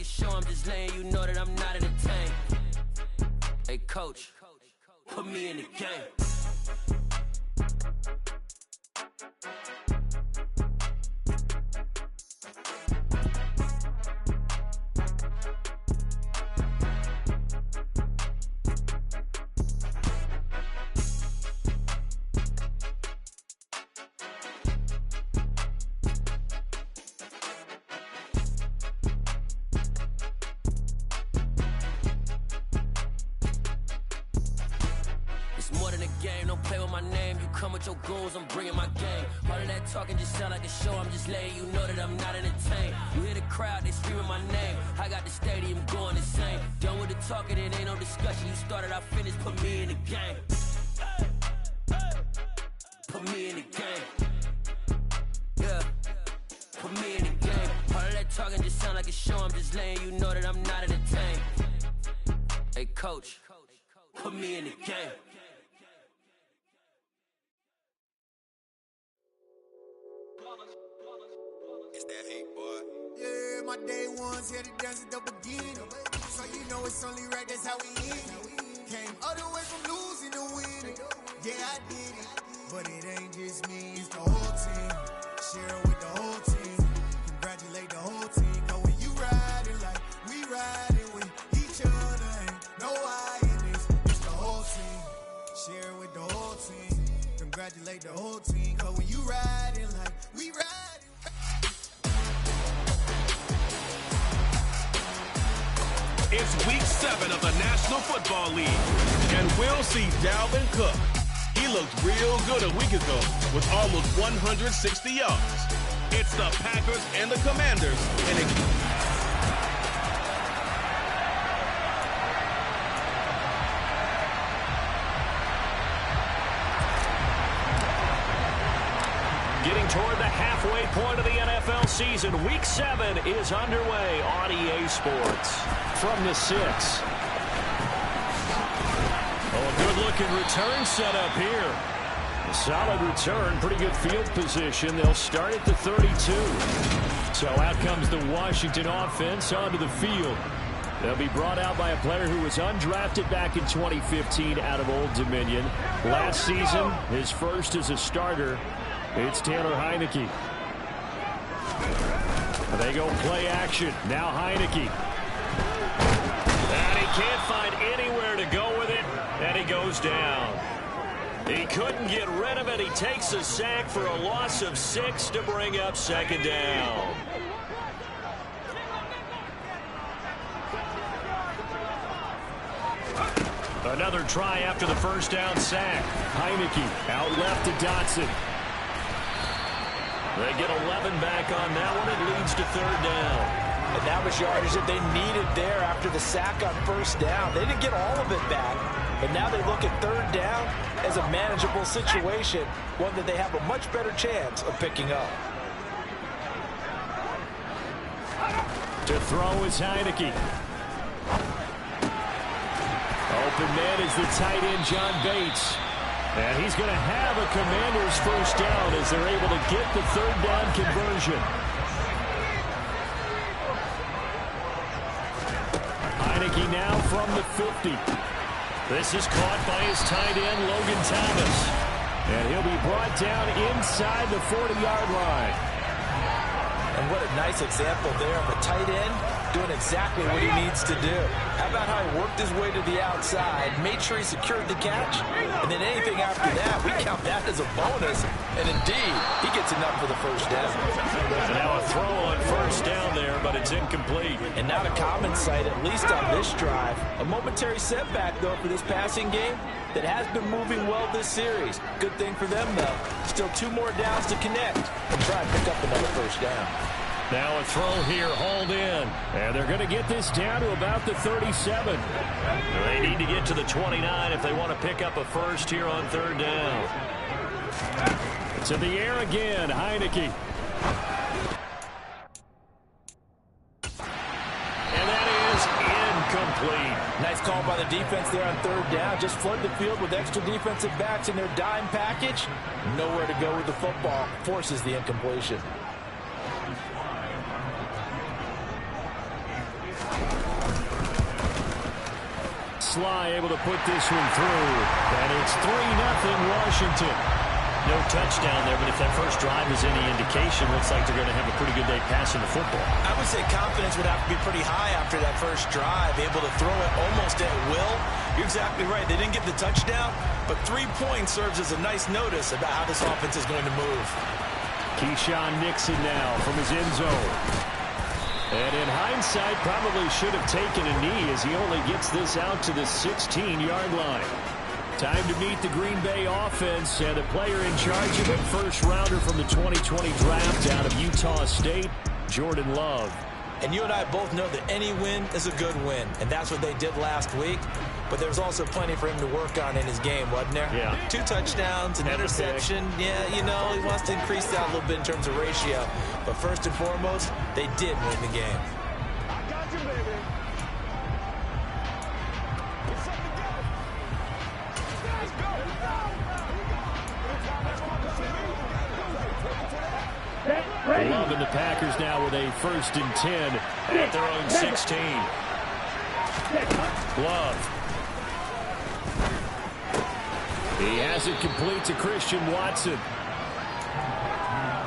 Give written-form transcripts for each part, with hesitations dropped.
like a show, I'm just letting you know that I'm not entertained. Hey, coach, put me in the game. More than a game, don't play with my name. You come with your goons, I'm bringing my game. All of that talking just sound like a show. I'm just letting you know that I'm not entertained. You hear the crowd, they screaming my name. I got the stadium going insane. Done with the talking, it ain't no discussion. You started, I finished, put me in the game. Put me in the game. Yeah, put me in the game. All of that talking just sound like a show. I'm just letting you know that I'm not entertained. Hey, coach, put me in the game. It's that hate, boy. Yeah, my day ones here to dance at the beginning. So you know it's only right, that's how we end it. Came all the way from losing to winning. Yeah, I did it. But it ain't just me, it's the whole team. Share it with the whole team. Congratulate the whole team. Cause when you riding like we riding with each other, ain't no I in this. It's the whole team. Share it with the whole team. Congratulate the whole team. Cause when you riding like we riding. It's week 7 of the National Football League, and we'll see Dalvin Cook. He looked real good a week ago with almost 160 yards. It's the Packers and the Commanders. Getting toward the halfway point of the NFL season, Week 7 is underway on EA Sports. From the 6. Oh, a good-looking return setup here. A solid return, pretty good field position. They'll start at the 32. So out comes the Washington offense onto the field. They'll be brought out by a player who was undrafted back in 2015 out of Old Dominion. Last season, his first as a starter. It's Taylor Heinicke. They go play action. Now Heinicke. And he can't find anywhere to go with it. And he goes down. He couldn't get rid of it. He takes a sack for a loss of 6 to bring up second down. Another try after the first down sack. Heinicke out left to Dotson. They get 11 back on that one. It leads to third down. And that was yardage that they needed there after the sack on first down. They didn't get all of it back, but now they look at third down as a manageable situation, one that they have a much better chance of picking up. To throw is Heinicke. Open man is the tight end, John Bates. And he's going to have a Commanders first down as they're able to get the third down conversion. Heinicke now from the 50. This is caught by his tight end, Logan Thomas. And he'll be brought down inside the 40-yard line. And what a nice example there of a tight end doing exactly what he needs to do. How about how he worked his way to the outside, made sure he secured the catch, and then anything after that, we count that as a bonus. And indeed, he gets enough for the first down. And now a throw on first down there, but it's incomplete. And not a common sight, at least on this drive. A momentary setback, though, for this passing game that has been moving well this series. Good thing for them, though. Still 2 more downs to connect and try and pick up another first down. Now a throw here, hauled in. And they're going to get this down to about the 37. They need to get to the 29 if they want to pick up a first here on third down. It's in the air again, Heinicke. And that is incomplete. Nice call by the defense there on third down. Just flood the field with extra defensive backs in their dime package. Nowhere to go with the football. Forces the incompletion. Slye able to put this one through. And it's 3-0 Washington. No touchdown there, but if that first drive is any indication, looks like they're going to have a pretty good day passing the football. I would say confidence would have to be pretty high after that first drive, able to throw it almost at will. You're exactly right. They didn't get the touchdown, but 3 points serves as a nice notice about how this offense is going to move. Keyshawn Nixon now from his end zone. And in hindsight, probably should have taken a knee as he only gets this out to the 16-yard line. Time to meet the Green Bay offense, and the player in charge of it, first rounder from the 2020 draft out of Utah State, Jordan Love. And you and I both know that any win is a good win, and that's what they did last week. But there's also plenty for him to work on in his game, wasn't there? Yeah. 2 touchdowns, an interception. Yeah, you know, he wants to increase that a little bit in terms of ratio. But first and foremost, they did win the game. Love and the Packers now with a 1st and 10 at their own 16. Love. He has it complete to Christian Watson.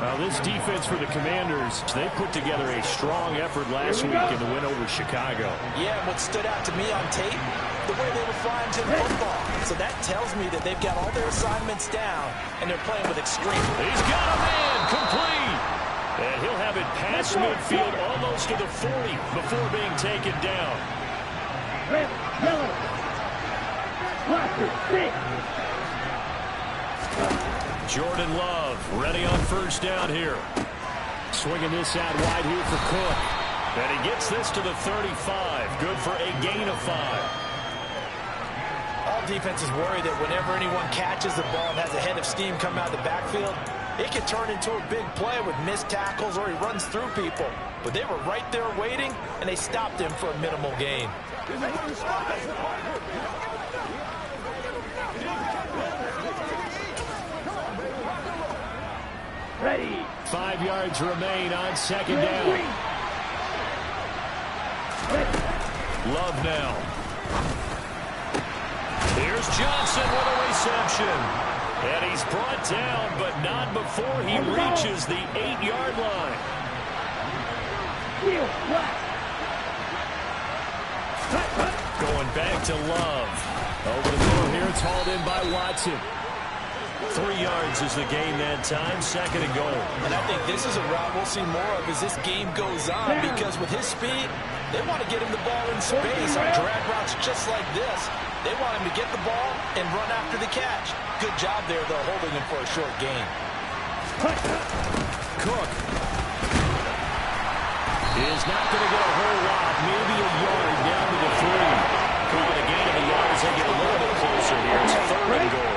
Well, this defense for the Commanders, they put together a strong effort last week in the win over Chicago. Yeah, what stood out to me on tape, the way they were flying to the football. So that tells me that they've got all their assignments down, and they're playing with extreme. He's got a man complete. And he'll have it past midfield almost to the 40 before being taken down. Jordan Love ready on first down here. Swinging this out wide here for Cook. And he gets this to the 35. Good for a gain of 5. All defenses worry that whenever anyone catches the ball and has a head of steam come out of the backfield, it could turn into a big play with missed tackles or he runs through people. But they were right there waiting, and they stopped him for a minimal gain. Ready. 5 yards remain on second down. Love now. Here's Johnson with a reception. And he's brought down, but not before he reaches the 8-yard line. Going back to Love. Over the middle here, it's hauled in by Watson. 3 yards is the gain that time, 2nd and goal. And I think this is a route we'll see more of as this game goes on, because with his speed, they want to get him the ball in space on drag routes just like this. They want him to get the ball and run after the catch. Good job there, though, holding him for a short gain. Cook is not going to get a whole lot, maybe a yard down to the 3. Cook with a gain of a yard as they get a little bit closer here. It's 3rd and goal.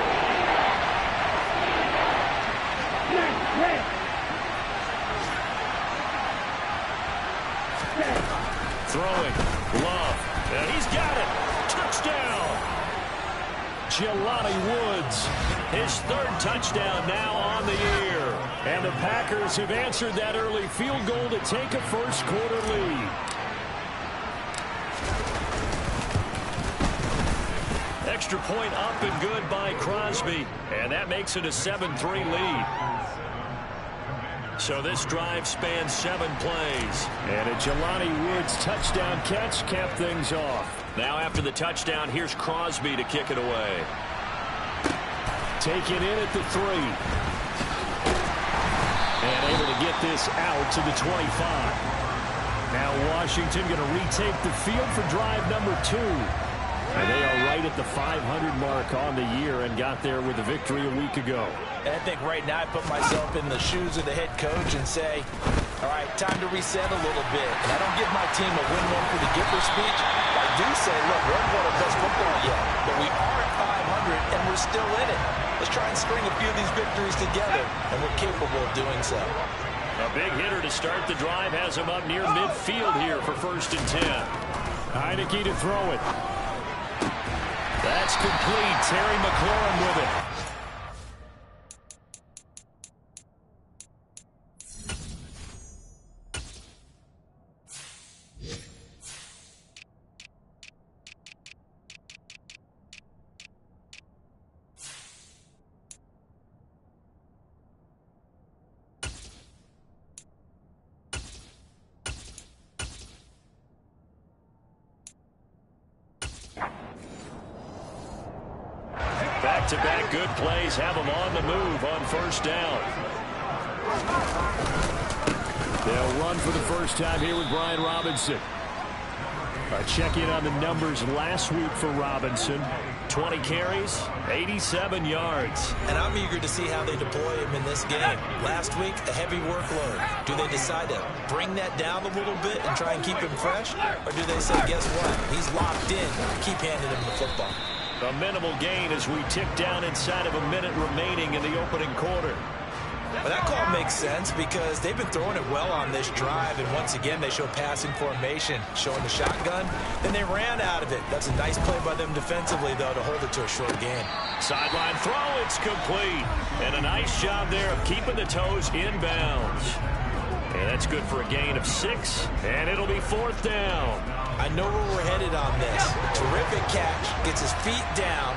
Throwing. Love. And he's got it. Touchdown. Jelani Woods. His 3rd touchdown now on the year. And the Packers have answered that early field goal to take a first-quarter lead. Extra point up and good by Crosby. And that makes it a 7-3 lead. So this drive spans 7 plays. And a Jelani Woods touchdown catch capped things off. Now after the touchdown, here's Crosby to kick it away. Taken in at the 3. And able to get this out to the 25. Now Washington going to retake the field for drive number 2. And they are right at the 500 mark on the year and got there with a victory a week ago. And I think right now I put myself in the shoes of the head coach and say, all right, time to reset a little bit. And I don't give my team a win one for the Gipper speech. I do say, look, we haven't won our best football yet, but we are at 500 and we're still in it. Let's try and string a few of these victories together, and we're capable of doing so. A big hitter to start the drive has him up near midfield here for 1st and 10. Heineke to throw it. That's complete. Terry McLaurin with it. Back-to-back good plays have them on the move on first down. They'll run for the first time here with Brian Robinson. Check in on the numbers last week for Robinson. 20 carries, 87 yards. And I'm eager to see how they deploy him in this game. Last week, a heavy workload. Do they decide to bring that down a little bit and try and keep him fresh? Or do they say, guess what? He's locked in. Keep handing him the football. A minimal gain as we tick down inside of a minute remaining in the opening quarter. Well, that call makes sense because they've been throwing it well on this drive, and once again they show passing formation, showing the shotgun. Then they ran out of it. That's a nice play by them defensively, though, to hold it to a short gain. Sideline throw, it's complete. And a nice job there of keeping the toes inbounds. And that's good for a gain of 6, and it'll be 4th down. I know where we're headed on this. Terrific catch, gets his feet down,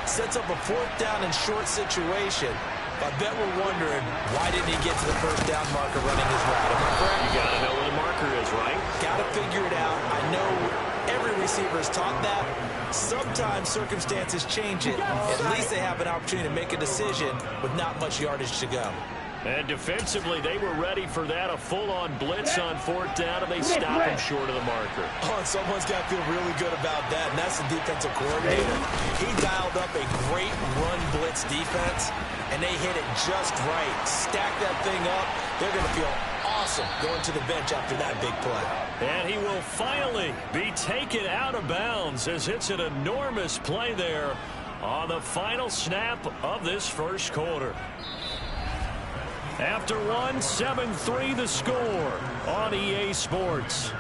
sets up a 4th down and short situation. I bet we're wondering, why didn't he get to the first down marker running his route? Am I correct? You got to know where the marker is, right? Got to figure it out. I know every receiver is taught that. Sometimes circumstances change it. At least they have an opportunity to make a decision with not much yardage to go. And defensively, they were ready for that. A full-on blitz on 4th down, and they stop him short of the marker. Oh, and someone's got to feel really good about that, and that's the defensive coordinator. He dialed up a great run blitz defense, and they hit it just right. Stack that thing up. They're going to feel awesome going to the bench after that big play. And he will finally be taken out of bounds as it's an enormous play there on the final snap of this first quarter. After 7-3 the score on EA Sports.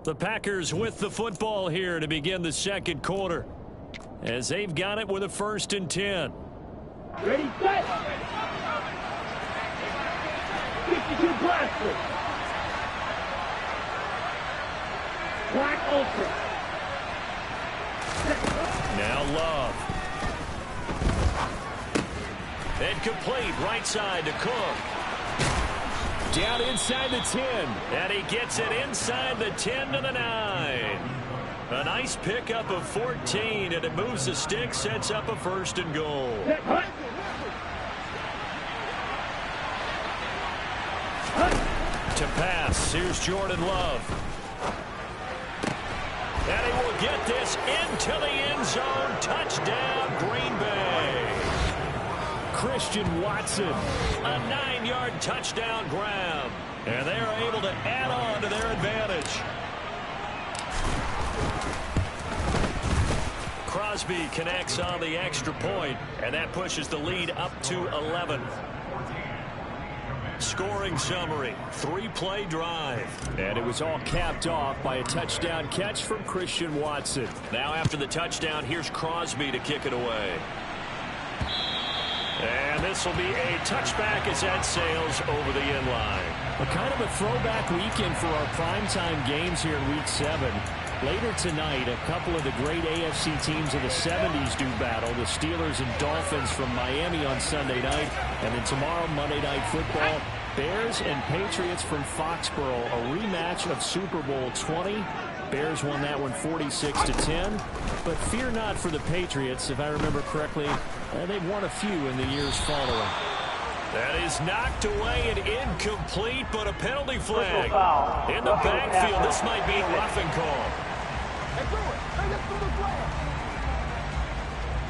The Packers with the football here to begin the second quarter, as they've got it with a 1st and 10. Ready, set. 52 blaster. Black ultra. Now Love. And complete right side to Cook. Down inside the 10. And he gets it inside the 10 to the 9. A nice pickup of 14, and it moves the stick, sets up a 1st and goal. To pass, here's Jordan Love. And he will get this into the end zone. Touchdown, Green Bay. Christian Watson, a 9-yard touchdown grab. And they are able to add on to their advantage. Crosby connects on the extra point, and that pushes the lead up to 11. Scoring summary, 3-play drive. And it was all capped off by a touchdown catch from Christian Watson. Now after the touchdown, here's Crosby to kick it away. And this will be a touchback as that sails over the end line. A kind of a throwback weekend for our primetime games here in Week 7. Later tonight, a couple of the great AFC teams of the 70s do battle. The Steelers and Dolphins from Miami on Sunday night. And then tomorrow, Monday Night Football, Bears and Patriots from Foxborough. A rematch of Super Bowl 20. Bears won that one 46-10. But fear not for the Patriots. If I remember correctly, they've won a few in the years following. That is knocked away and incomplete, but a penalty flag in the backfield. This might be a roughing call.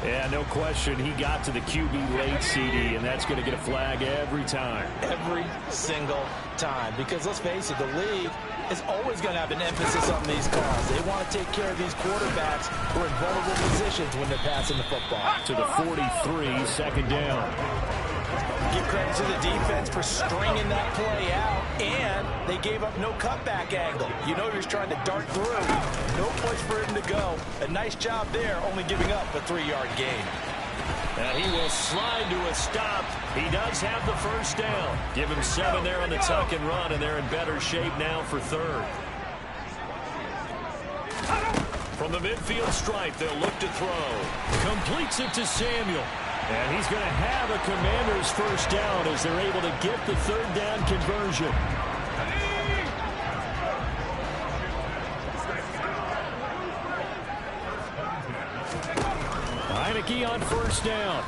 Yeah, no question. He got to the QB late, CD, and that's going to get a flag every time. Every single time. Because let's face it, the league is always going to have an emphasis on these calls. They want to take care of these quarterbacks who are in vulnerable positions when they're passing the football. To the 43, 2nd down. Give credit to the defense for stringing that play out, and they gave up no cutback angle. You know he was trying to dart through. No place for him to go. A nice job there, only giving up a 3-yard gain. And he will slide to a stop. He does have the 1st down. Give him 7 there on the tuck and run, and they're in better shape now for 3rd. From the midfield stripe, they'll look to throw. Completes it to Samuel. And he's going to have a Commander's 1st down as they're able to get the 3rd down conversion. 3 on first down.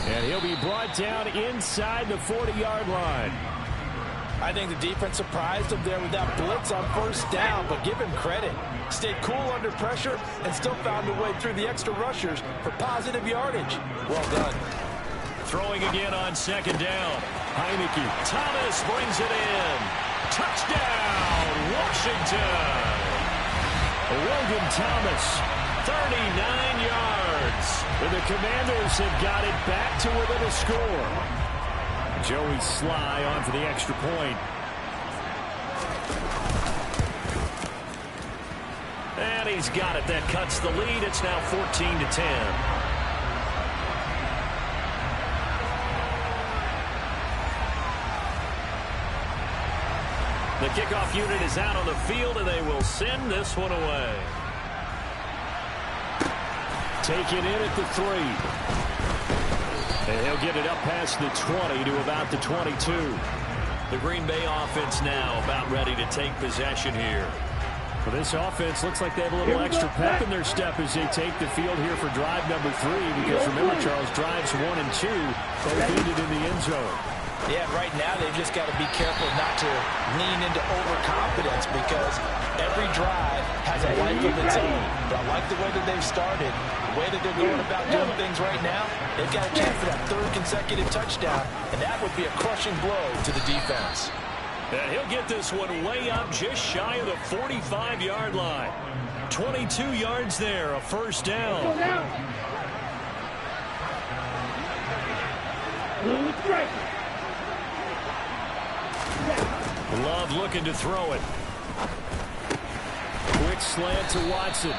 And he'll be brought down inside the 40-yard line. I think the defense surprised him there with that blitz on first down, but give him credit. Stayed cool under pressure and still found a way through the extra rushers for positive yardage. Well done. Throwing again on second down. Heineke. Thomas brings it in. Touchdown, Washington. Logan Thomas, 39 yards. And the Commanders have got it back to within a score. Joey Sly on for the extra point. And he's got it. That cuts the lead. It's now 14-10. The kickoff unit is out on the field, and they will send this one away. Taken in at the 3. And he'll get it up past the 20 to about the 22. The Green Bay offense now about ready to take possession here. Well, this offense looks like they have a little extra pep in their step as they take the field here for drive number 3. Because remember, Charles, drives 1 and 2 both ended in the end zone. Yeah, right now they've just got to be careful not to lean into overconfidence because every drive has a life of its own. But I like the way that they've started, the way that they're going about doing things right now. They've got a chance for that 3rd consecutive touchdown, and that would be a crushing blow to the defense. And he'll get this one way up just shy of the 45-yard line. 22 yards there, a first down. Love looking to throw it. Quick slant to Watson.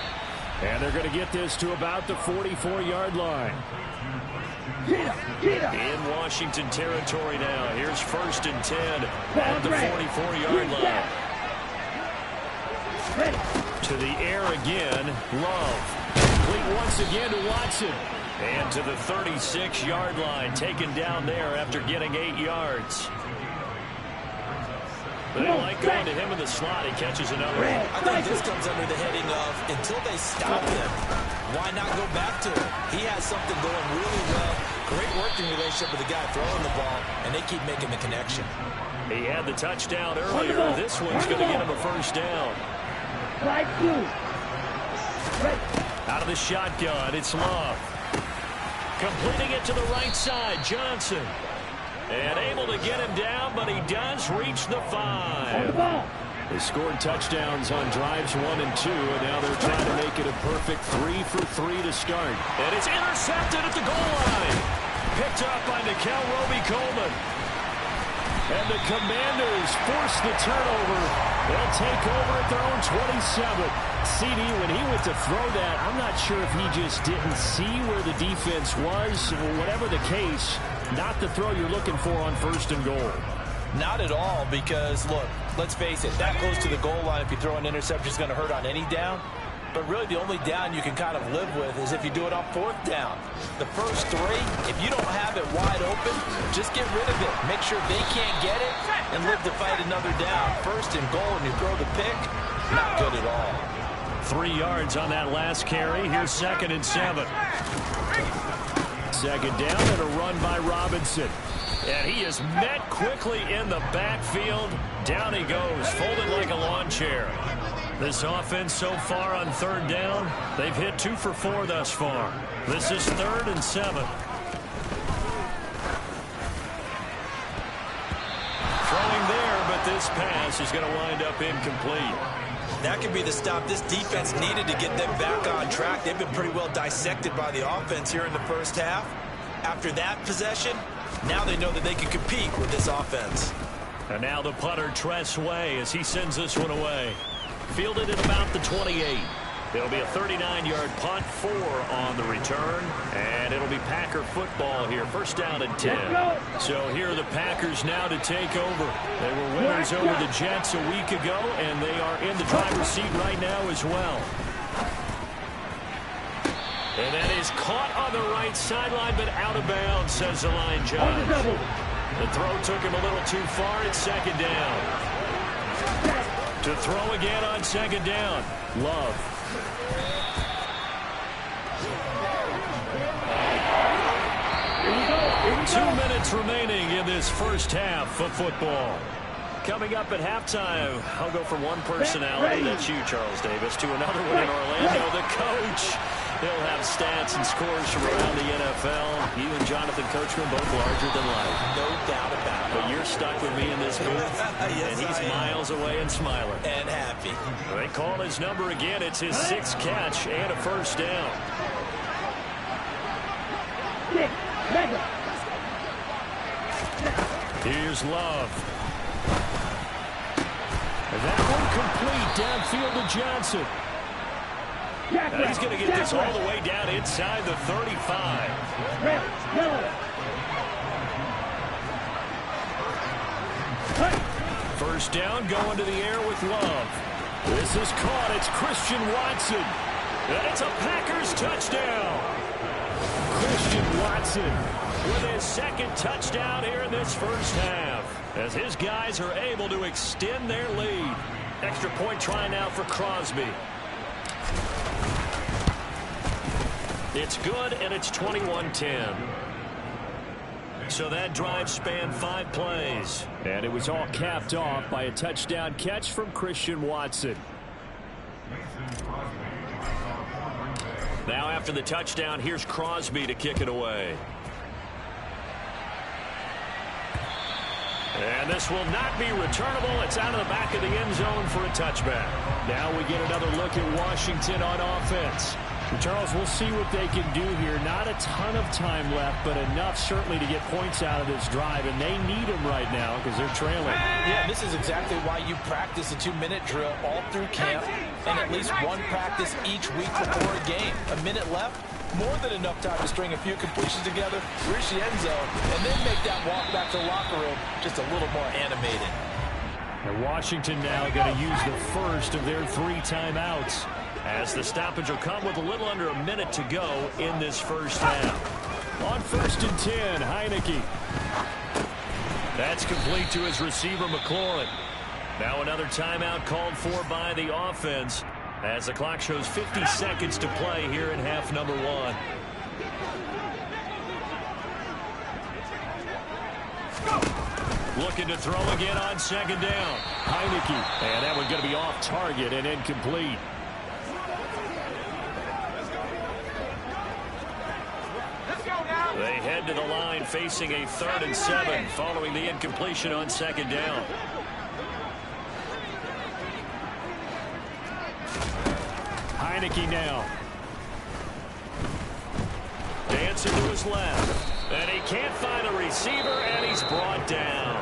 And they're going to get this to about the 44-yard line. In Washington territory now. Here's 1st and 10 at the 44-yard line. To the air again. Love. Complete once again to Watson. And to the 36-yard line. Taken down there after getting 8 yards. They like going to him in the slot. He catches another one. I think this comes under the heading of until they stop him, why not go back to him? He has something going really well. Great working relationship with the guy throwing the ball, and they keep making the connection. He had the touchdown earlier. This one's going to get him a first down. Out of the shotgun, it's Love. Completing it to the right side, Johnson. And able to get him down, but he does reach the 5. They scored touchdowns on drives 1 and 2, and now they're trying to make it a perfect 3 for 3 to start. And it's intercepted at the goal line. Picked up by Nickel Roby-Coleman. And the Commanders force the turnover. They'll take over at their own 27. CD, when he went to throw that, I'm not sure if he just didn't see where the defense was. Whatever the case, not the throw you're looking for on 1st and goal. Not at all, because, look, let's face it, that close to the goal line, if you throw an interception, is going to hurt on any down. But really, the only down you can kind of live with is if you do it on 4th down. The first 3, if you don't have it wide open, just get rid of it. Make sure they can't get it and live to fight another down. 1st and goal, and you throw the pick, not good at all. 3 yards on that last carry. Here's 2nd and 7. 2nd down and a run by Robinson. And he is met quickly in the backfield. Down he goes, folded like a lawn chair. This offense so far on 3rd down, they've hit 2 for 4 thus far. This is 3rd and 7. Throwing there, but this pass is going to wind up incomplete. That could be the stop this defense needed to get them back on track. They've been pretty well dissected by the offense here in the first half. After that possession, now they know that they can compete with this offense. And now the punter, Tress Way, as he sends this one away. Fielded at about the 28. It'll be a 39-yard punt, 4 on the return, and it'll be Packer football here. 1st down and 10. So here are the Packers now to take over. They were winners over the Jets a week ago, and they are in the driver's seat right now as well. And that is caught on the right sideline, but out of bounds, says the line judge. The throw took him a little too far. It's 2nd down. To throw again on 2nd down. Love. 2 minutes remaining in this first half of football. Coming up at halftime, I'll go from one personality, that's you, Charles Davis, to another one in Orlando, the coach. He'll have stats and scores from around the NFL. You and Jonathan Coachman both larger than life. No doubt about it. But you're stuck with me in this booth, Yes, and he's miles away and smiling. And happy. They call his number again. It's his 6th catch and a first down. Here's Love. That one complete downfield to Johnson. Now he's going to get this all the way down inside the 35. First down, going to the air with Love. This is caught. It's Christian Watson. And it's a Packers touchdown. Christian Watson with his 2nd touchdown here in this first half, as his guys are able to extend their lead. Extra point try now for Crosby. It's good, and it's 21-10. So that drive spanned 5 plays. And it was all capped off by a touchdown catch from Christian Watson. Now after the touchdown, here's Crosby to kick it away. And this will not be returnable. It's out of the back of the end zone for a touchback. Now we get another look at Washington on offense. Charles, we'll see what they can do here. Not a ton of time left, but enough certainly to get points out of this drive, and they need them right now because they're trailing. Yeah, this is exactly why you practice a 2-minute drill all through camp and at least one practice each week before a game. A minute left, more than enough time to string a few completions together, reach the end zone, and then make that walk back to the locker room just a little more animated. And Washington now going to use the first of their 3 timeouts, as the stoppage will come with a little under a minute to go in this first half. On 1st and 10, Heineke. That's complete to his receiver, McLaurin. Now another timeout called for by the offense, as the clock shows 50 seconds to play here in half number 1. Looking to throw again on 2nd down. Heineke. And that one going to be off target and incomplete. They head to the line facing a 3rd and 7 following the incompletion on 2nd down. Heineke now. Dancing to his left. And he can't find a receiver, and he's brought down.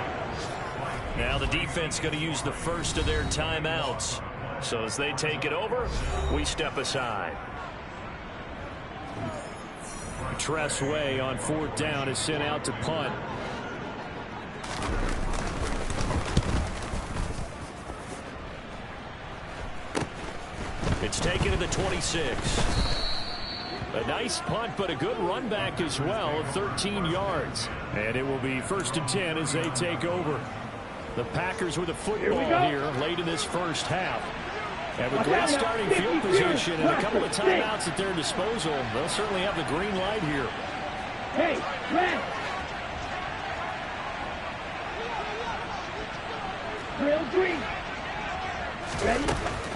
Now the defense going to use the first of their timeouts. So as they take it over, we step aside. Tress Way on 4th down is sent out to punt. It's taken to the 26. A nice punt, but a good run back as well of 13 yards. And it will be 1st and 10 as they take over. The Packers with a football here late in this first half. And with great starting field position and a couple of timeouts at their disposal, they'll certainly have the green light here. Hey, man! Real green. Ready?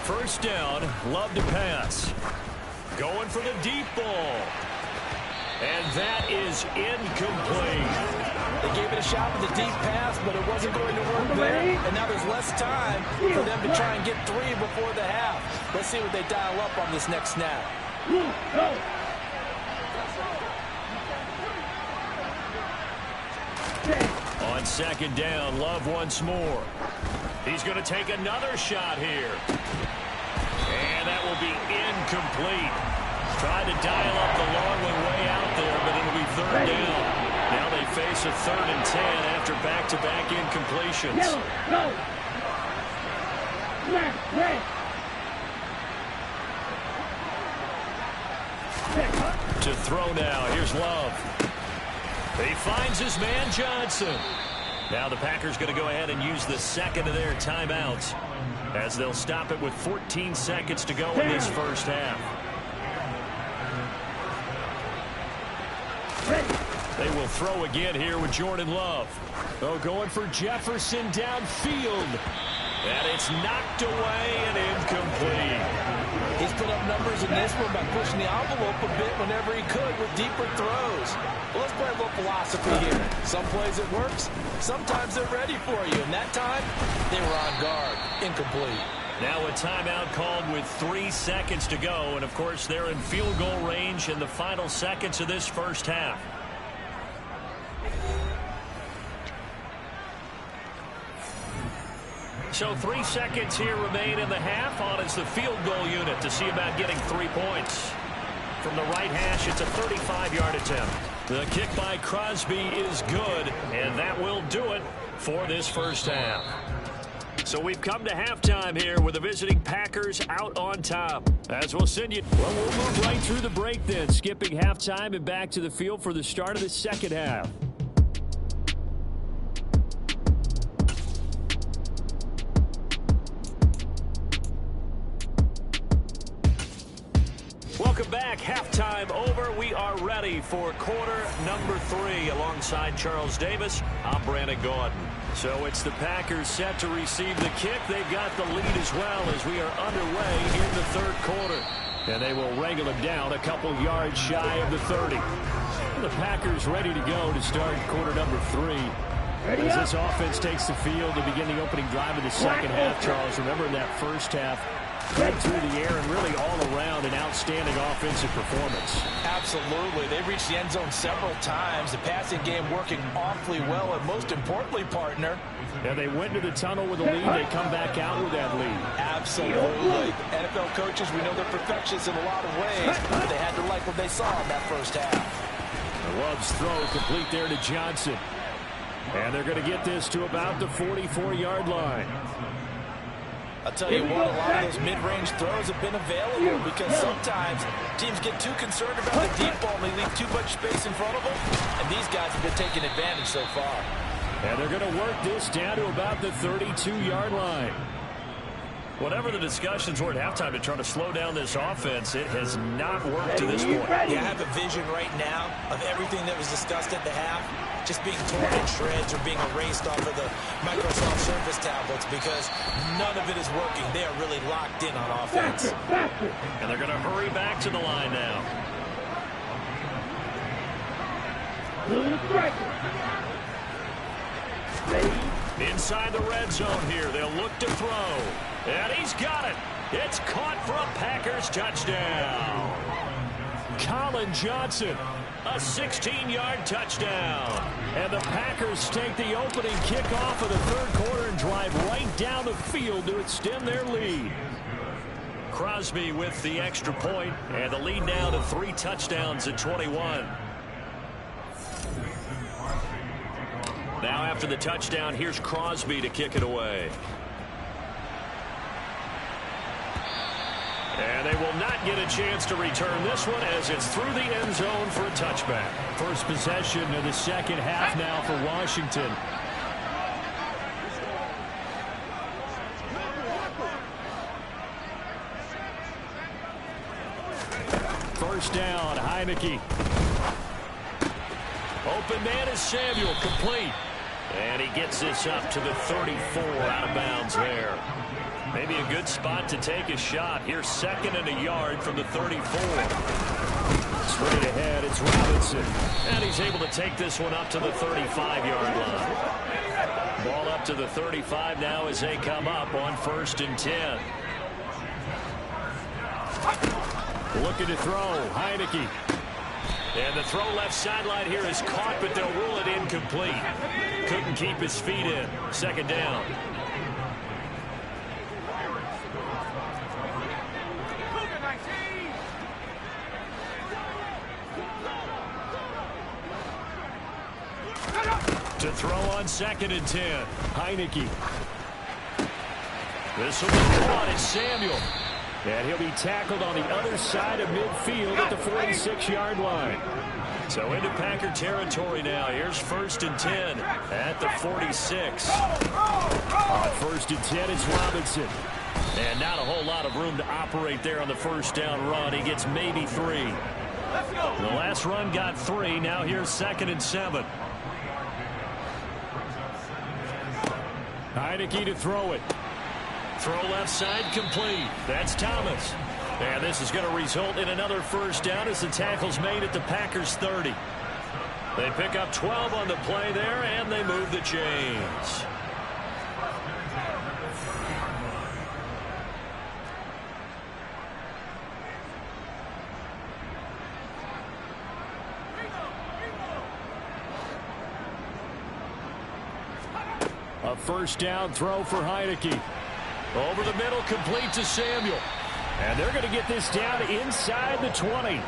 First down, Love to pass. Going for the deep ball. And that is incomplete. They gave it a shot with the deep pass, but it wasn't going to work there. And now there's less time for them to try and get 3 before the half. Let's see what they dial up on this next snap. Go! On 2nd down, Love once more. He's going to take another shot here. And that will be incomplete. Tried to dial up the long one way out there, but it'll be 3rd down. Now they face a 3rd and 10 after back-to-back incompletions. Go! Red! To throw now, here's Love. He finds his man Johnson. Now the Packers going to go ahead and use the 2nd of their timeouts, as they'll stop it with 14 seconds to go in this first half. They will throw again here with Jordan Love. Oh, going for Jefferson downfield. And it's knocked away and incomplete. He's put up numbers in this one by pushing the envelope a bit whenever he could with deeper throws. Well, let's play a little philosophy here. Some plays it works. Sometimes they're ready for you. And that time, they were on guard. Incomplete. Now a timeout called with 3 seconds to go. And, of course, they're in field goal range in the final seconds of this first half. So 3 seconds here remain in the half. On is the field goal unit to see about getting 3 points. From the right hash, it's a 35-yard attempt. The kick by Crosby is good, and that will do it for this first half. So we've come to halftime here with the visiting Packers out on top. As we'll send you, well, we'll move right through the break then, skipping halftime and back to the field for the start of the second half. Welcome back. Halftime over. We are ready for quarter number 3 alongside Charles Davis. I'm Brandon Gaudin. So it's the Packers set to receive the kick. They've got the lead as well as we are underway in the third quarter. And they will wrangle him down a couple yards shy of the 30. The Packers ready to go to start quarter number 3. As this offense takes the field to begin the opening drive of the second half, Charles, remember in that first half, right through the air and really all around an outstanding offensive performance. Absolutely. They reached the end zone several times. The passing game working awfully well, and most importantly, partner. And they went to the tunnel with a lead. They come back out with that lead. Absolutely. NFL coaches, we know they're perfectionists in a lot of ways, but they had to like what they saw in that first half. Love's throw complete there to Johnson. And they're going to get this to about the 44-yard line. I'll tell you what, a lot of those mid-range throws have been available because sometimes teams get too concerned about the deep ball and they leave too much space in front of them, and these guys have been taking advantage so far. And they're going to work this down to about the 32-yard line. Whatever the discussions were at halftime to try to slow down this offense, it has not worked to this point. Yeah, I have a vision right now of everything that was discussed at the half just being torn in shreds or being erased off of the Microsoft Surface tablets because none of it is working. They are really locked in on offense. And they're going to hurry back to the line now. Inside the red zone here. They'll look to throw. And he's got it. It's caught for a Packers touchdown. Colin Johnson, a 16-yard touchdown. And the Packers take the opening kickoff of the third quarter and drive right down the field to extend their lead. Crosby with the extra point, and the lead now to 3 touchdowns at 21. Now after the touchdown, here's Crosby to kick it away. And they will not get a chance to return this one as it's through the end zone for a touchback. First possession of the second half now for Washington. First down, Heineke. Open man is Samuel, complete. And he gets this up to the 34, out of bounds there. Maybe a good spot to take a shot. Here's 2nd and a yard from the 34. Straight ahead, it's Robinson. And he's able to take this one up to the 35-yard line. Ball up to the 35 now as they come up on 1st and 10. Looking to throw, Heineke. And the throw left sideline here is caught, but they'll rule it incomplete. Couldn't keep his feet in. 2nd down. To throw on 2nd and 10. Heineke. This will be caught. It's Samuel. And he'll be tackled on the other side of midfield at the 46-yard line. So into Packer territory now. Here's 1st and 10 at the 46. On 1st and 10, it's Robinson. And not a whole lot of room to operate there on the first down run. He gets maybe 3. The last run got 3. Now here's 2nd and 7. Heineke to throw it. Throw left side complete. That's Thomas. And this is going to result in another first down as the tackle's made at the Packers 30. They pick up 12 on the play there, and they move the chains. A first down throw for Heineke. Over the middle, complete to Samuel. And they're going to get this down inside the 20.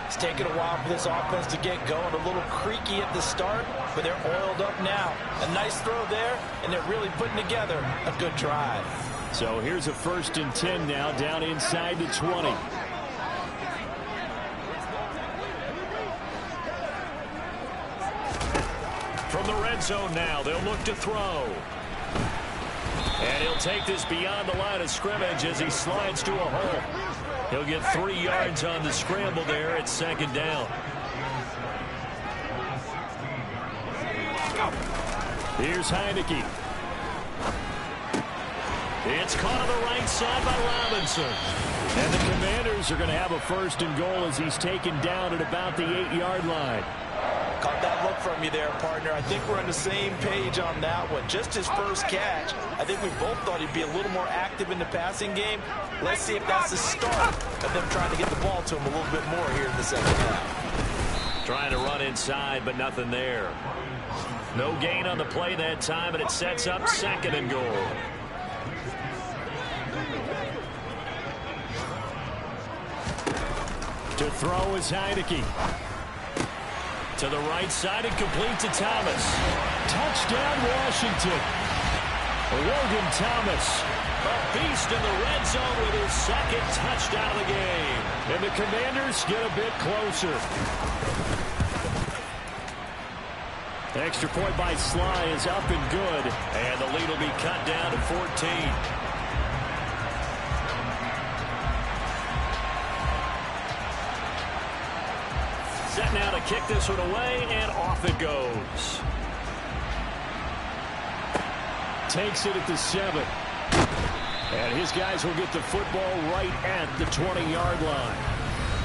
It's taken a while for this offense to get going. A little creaky at the start, but they're oiled up now. A nice throw there, and they're really putting together a good drive. So here's a 1st and 10 now, down inside the 20. From the red zone now, they'll look to throw. And he'll take this beyond the line of scrimmage as he slides to a hole. He'll get 3 yards on the scramble there at 2nd down. Here's Heineke. It's caught on the right side by Robinson. And the Commanders are going to have a 1st and goal as he's taken down at about the 8-yard line. Caught that look from you there, partner. I think we're on the same page on that one. Just his first catch. I think we both thought he'd be a little more active in the passing game. Let's see if that's the start of them trying to get the ball to him a little bit more here in the second half. Trying to run inside, but nothing there. No gain on the play that time, and it sets up 2nd and goal. To throw is Heineke. To the right side and complete to Thomas. Touchdown, Washington. Logan Thomas, a beast in the red zone with his 2nd touchdown of the game. And the Commanders get a bit closer. Extra point by Sly is up and good. And the lead will be cut down to 14. Set now to kick this one away, and off it goes. Takes it at the 7. And his guys will get the football right at the 20-yard line.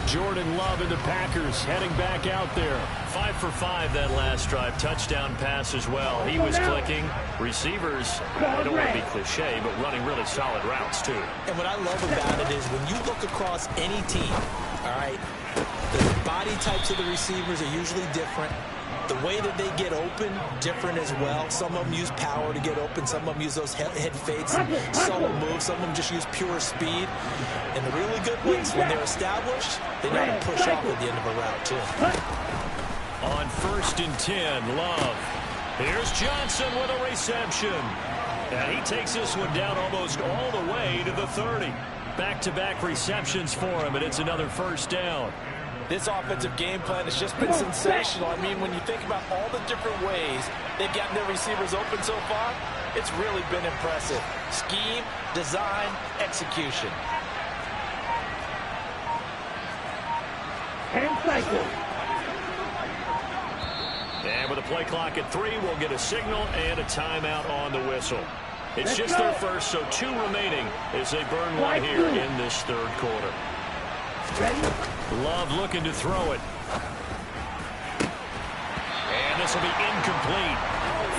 Jordan Love and the Packers heading back out there. 5 for 5 that last drive. Touchdown pass as well. He was clicking. Receivers, I don't want to be cliche, but running really solid routes too. And what I love about it is when you look across any team, all right, the body types of the receivers are usually different. The way that they get open, different as well. Some of them use power to get open. Some of them use those head fakes and solo moves. Some of them just use pure speed. And the really good ones, when they're established, they know how to push off at the end of a route, too. On 1st and 10, Love. Here's Johnson with a reception. And he takes this one down almost all the way to the 30. Back-to-back receptions for him, and it's another 1st down. This offensive game plan has just been sensational. I mean, when you think about all the different ways they've gotten their receivers open so far, it's really been impressive. Scheme, design, execution. And cycle. And with a play clock at 3, we'll get a signal and a timeout on the whistle. It's just their first, so 2 remaining as they burn one here in this 3rd quarter. Ready? Love looking to throw it. And this will be incomplete.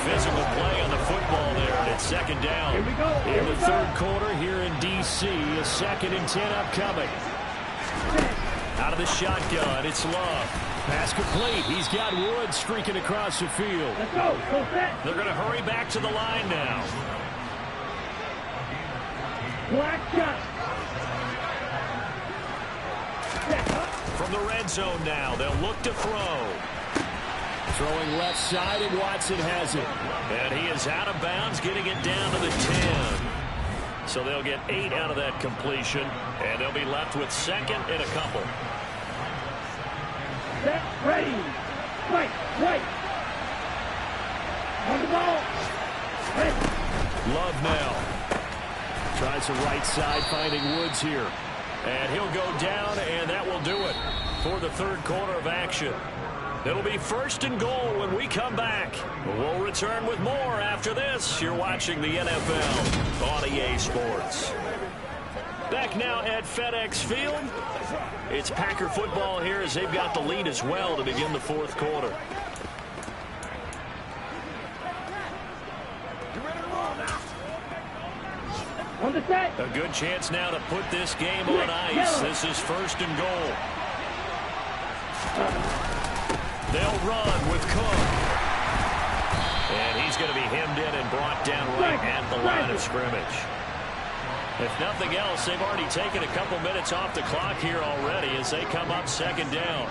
Physical play on the football there, and it's 2nd down. Here we go. In the 3rd quarter here in D.C., a 2nd and 10 upcoming. Out of the shotgun, it's Love. Pass complete. He's got Wood streaking across the field. Let's go. Go set. They're going to hurry back to the line now. Black shot. From the red zone now, they'll look to throw. Throwing left side, and Watson has it. And he is out of bounds, getting it down to the 10. So they'll get 8 out of that completion, and they'll be left with 2nd and a couple. Set. Ready. Right. Right. On the ball. Ready. Love now. Tries the right side, finding Woods here. And he'll go down, and that will do it. for the third quarter of action. It'll be 1st and goal when we come back. We'll return with more after this. You're watching the NFL on EA Sports. Back now at FedEx Field. It's Packer football here as they've got the lead as well to begin the fourth quarter. On the set. A good chance now to put this game on ice. This is 1st and goal. They'll run with Cook. And he's going to be hemmed in and brought down right at the line of scrimmage. If nothing else, they've already taken a couple minutes off the clock here already as they come up 2nd down.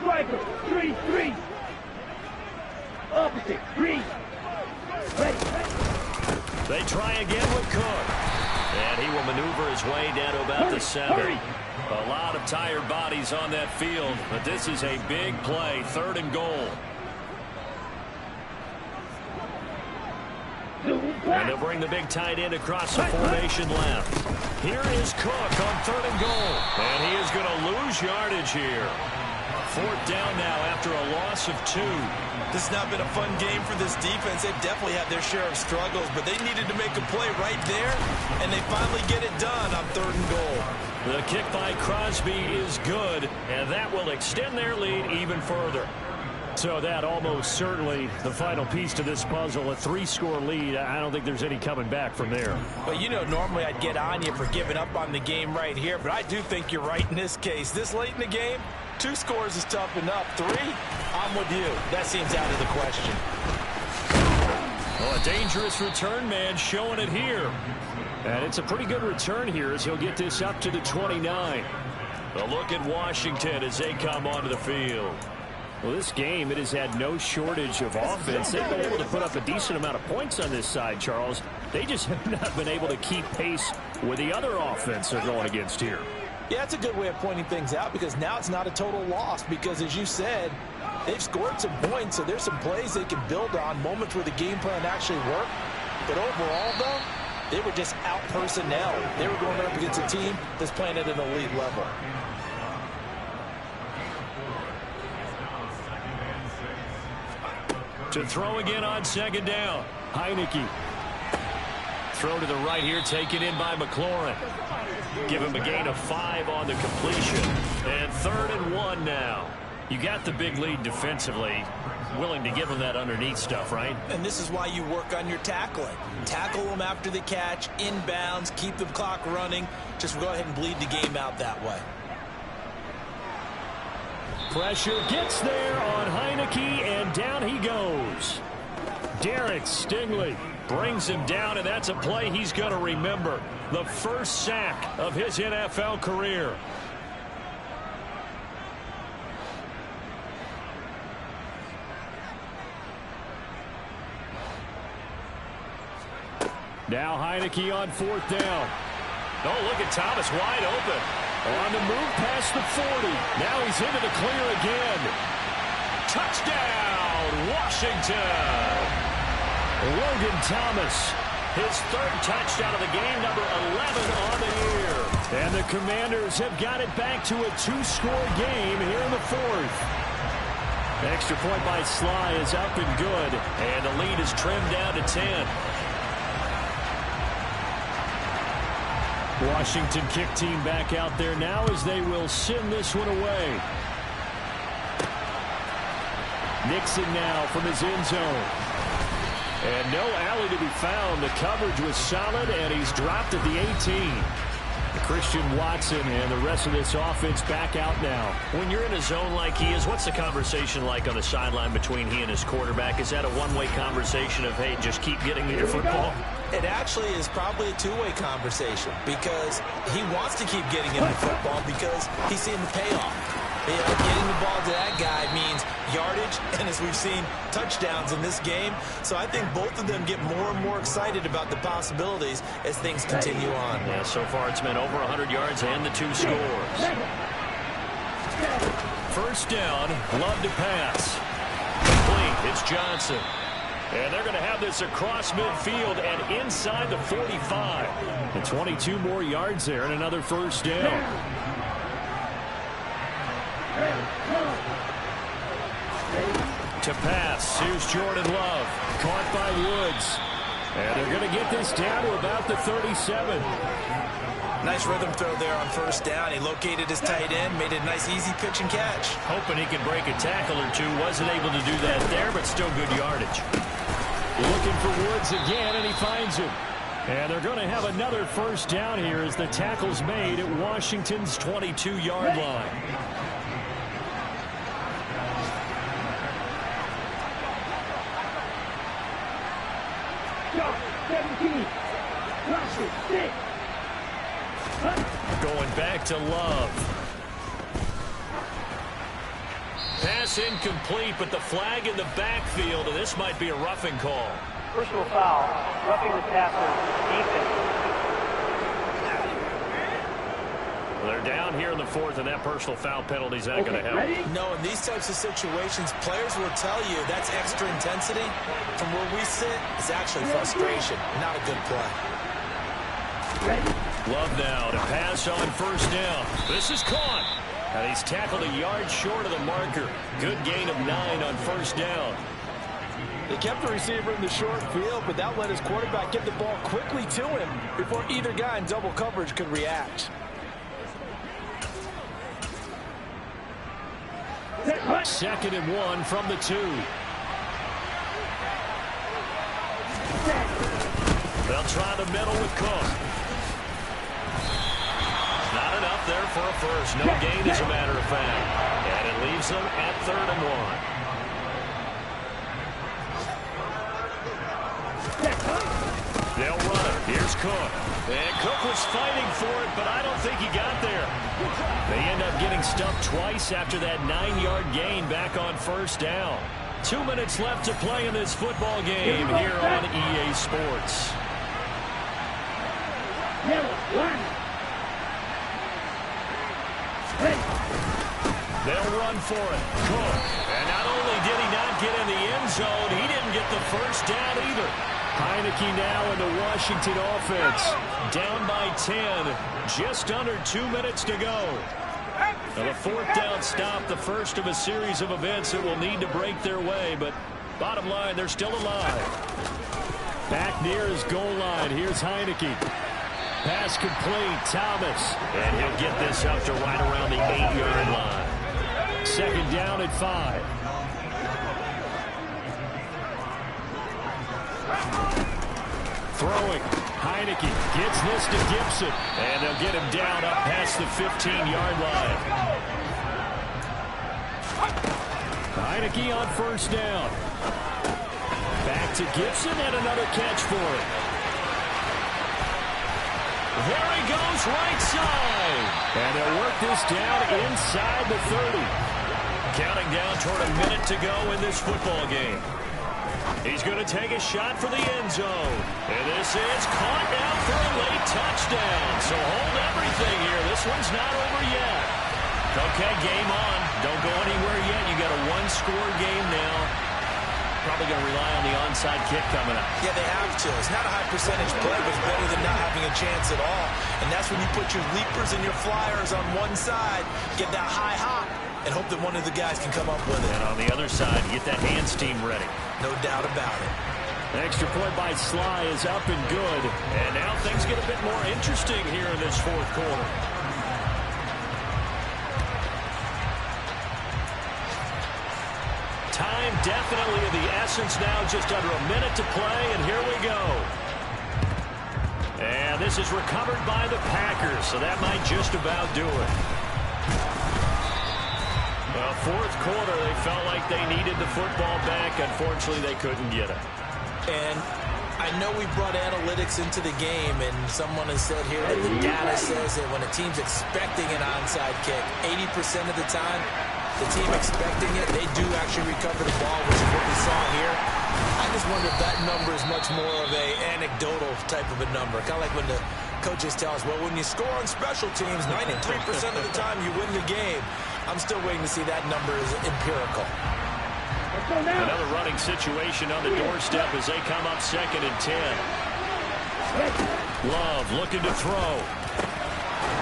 Striker, 3-3. Opposite, 3. Ready. They try again with Cook. And he will maneuver his way down to about the 7. A lot of tired bodies on that field, but this is a big play, 3rd and goal. And they'll bring the big tight end across the formation left. Here is Cook on 3rd and goal. And he is going to lose yardage here. 4th down now after a loss of 2. This has not been a fun game for this defense. They've definitely had their share of struggles, but they needed to make a play right there, and they finally get it done on 3rd and goal. The kick by Crosby is good, and that will extend their lead even further. So that almost certainly the final piece to this puzzle, a 3-score lead. I don't think there's any coming back from there. Well, you know, normally I'd get on you for giving up on the game right here, but I do think you're right in this case. This late in the game, 2 scores is tough enough. 3, I'm with you. That seems out of the question. Well, a dangerous return man showing it here. And it's a pretty good return here as he'll get this up to the 29. A look at Washington as they come onto the field. Well, this game, it has had no shortage of offense. They've been able to put up a decent amount of points on this side, Charles. They just have not been able to keep pace with the other offense they're going against here. Yeah, that's a good way of pointing things out because now it's not a total loss because, as you said, they've scored some points, so there's some plays they can build on, moments where the game plan actually worked. But overall, though, they were just out-personnel. They were going up against a team that's playing at an elite level. To throw again on 2nd down. Heineke. Throw to the right here, taken in by McLaurin. Give him a gain of 5 on the completion. And 3rd and 1 now. You got the big lead defensively. Willing to give them that underneath stuff, right? And this is why you work on your tackling. Tackle them after the catch, inbounds, keep the clock running. Just go ahead and bleed the game out that way. Pressure gets there on Heineke, and down he goes. Derek Stingley brings him down, and that's a play he's going to remember. The first sack of his NFL career. Now Heineke on 4th down. Oh, look at Thomas wide open. On the move past the 40. Now he's into the clear again. Touchdown, Washington. Logan Thomas, his 3rd touchdown of the game, number 11 on the year. And the Commanders have got it back to a 2-score game here in the 4th. Extra point by Sly is up and good. And the lead is trimmed down to 10. Washington kick team back out there now as they will send this one away. Nixon now from his end zone. And no alley to be found. The coverage was solid, and he's dropped at the 18. Christian Watson and the rest of this offense back out now. When you're in a zone like he is, what's the conversation like on the sideline between he and his quarterback? Is that a one-way conversation of, hey, just keep getting me your football? It actually is probably a 2-way conversation because he wants to keep getting him the football because he's seeing the payoff. You know, getting the ball to that guy means yardage, and as we've seen, touchdowns in this game. So I think both of them get more and more excited about the possibilities as things continue on. Yeah, so far it's been over 100 yards and the 2 scores. 1st down, Love to pass. Complete, it's Johnson. And they're going to have this across midfield and inside the 45. And 22 more yards there and another first down. To pass. Here's Jordan Love. Caught by Woods. And they're going to get this down to about the 37. Nice rhythm throw there on first down. He located his tight end, made it a nice easy pitch and catch. Hoping he could break a tackle or two. Wasn't able to do that there, but still good yardage. Looking for Woods again, and he finds him. And they're going to have another first down here as the tackle's made at Washington's 22-yard line. Going back to Love. Pass incomplete, but the flag in the backfield, and this might be a roughing call. Personal foul, roughing the tackle, defense. Well, they're down here in the fourth, and that personal foul penalty is not going to help. No, in these types of situations, players will tell you that's extra intensity. From where we sit, it's actually frustration, not a good play. Love now to pass on first down. This is caught. And he's tackled a yard short of the marker. Good gain of 9 on first down. They kept the receiver in the short field, but that let his quarterback get the ball quickly to him before either guy in double coverage could react. Second and 1 from the 2. They'll try the middle with Cook. Not enough there for a first. No gain, as a matter of fact. And it leaves them at 3rd and 1. They'll run it. Here's Cook. And Cook was fighting for it, but I don't think he got there. They end up getting stuffed twice after that 9-yard gain back on first down. 2 minutes left to play in this football game here on EA Sports. They'll run for it. Cook. And not only did he not get in the end zone, he didn't get the first down either. Heineke now in the Washington offense. Down by 10. Just under 2 minutes to go. Now, the fourth down stop, the first of a series of events that will need to break their way. But bottom line, they're still alive. Back near his goal line. Here's Heineke. Pass complete. Thomas. And he'll get this up to right around the 8-yard line. Second down at 5. Throwing. Heineke gets this to Gibson. And they'll get him down up past the 15-yard line. Heineke on first down. Back to Gibson and another catch for him. There he goes, right side. And they'll work this down inside the 30. Counting down toward a minute to go in this football game. He's going to take a shot for the end zone. And this is caught now for a late touchdown. So hold everything here. This one's not over yet. Okay, game on. Don't go anywhere yet. You got a one-score game now. Probably going to rely on the onside kick coming up. Yeah, they have to. It's not a high percentage play, but it's better than not having a chance at all. And that's when you put your leapers and your flyers on one side, get that high hop, and hope that one of the guys can come up with it. And on the other side, get that hands team ready. No doubt about it. An extra point by Sly is up and good. And now things get a bit more interesting here in this fourth quarter. Time definitely of the essence now, just under a minute to play, and here we go. And this is recovered by the Packers, so that might just about do it. Well, fourth quarter, they felt like they needed the football back. Unfortunately, they couldn't get it. And I know we brought analytics into the game, and someone has said here that the data says that when a team's expecting an onside kick, 80% of the time, the team expecting it, they do actually recover the ball, which is what we saw here. I just wonder if that number is much more of a anecdotal type of a number. Kind of like when the coaches tell us, well, when you score on special teams, 93% of the time you win the game. I'm still waiting to see that number is empirical. Let's go now. Another running situation on the doorstep as they come up 2nd and 10. Love looking to throw.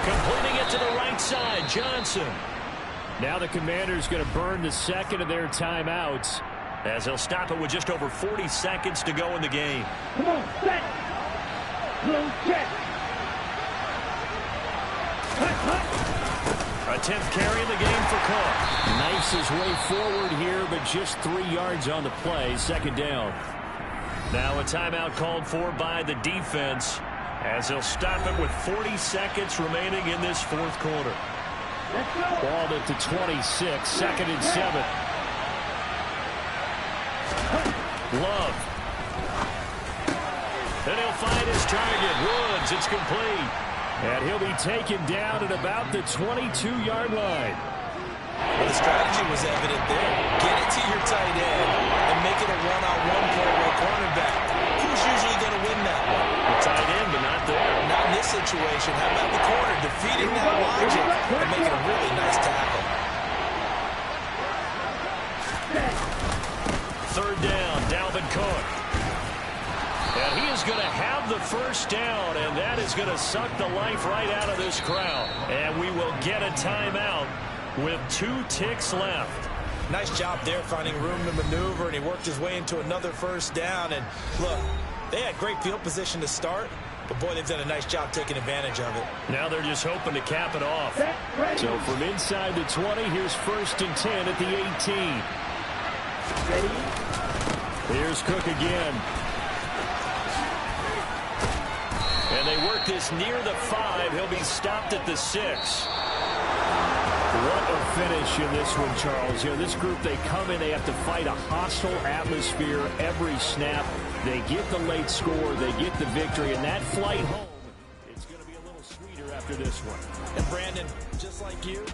Completing it to the right side, Johnson. Now the Commanders going to burn the second of their timeouts as they'll stop it with just over 40 seconds to go in the game. Come on, set. Close check. A 10th carry in the game for Cook. Knifes his way forward here, but just 3 yards on the play. 2nd down. Now a timeout called for by the defense as they'll stop it with 40 seconds remaining in this 4th quarter. Balled at the 26, 2nd and 7. Love. And he'll find his target. Woods, it's complete. And he'll be taken down at about the 22-yard line. Well, the strategy was evident there. Get it to your tight end and make it a one-on-one play with a cornerback. Who's usually going to win that one? The tight end, but not there. Not in this situation. How about the corner defeating that logic and making a really nice tackle? 3rd down, Dalvin Cook. And he is going to have the 1st down, and that is going to suck the life right out of this crowd. And we will get a timeout with 2 ticks left. Nice job there finding room to maneuver, and he worked his way into another 1st down. And look, they had great field position to start, but boy, they've done a nice job taking advantage of it. Now they're just hoping to cap it off. So from inside the 20, here's 1st and 10 at the 18. Here's Cook again. And they work this near the 5. He'll be stopped at the 6. What a finish in this one, Charles. You know, this group, they come in, they have to fight a hostile atmosphere every snap. They get the late score, they get the victory, and that flight home, it's going to be a little sweeter after this one. And Brandon, just like you,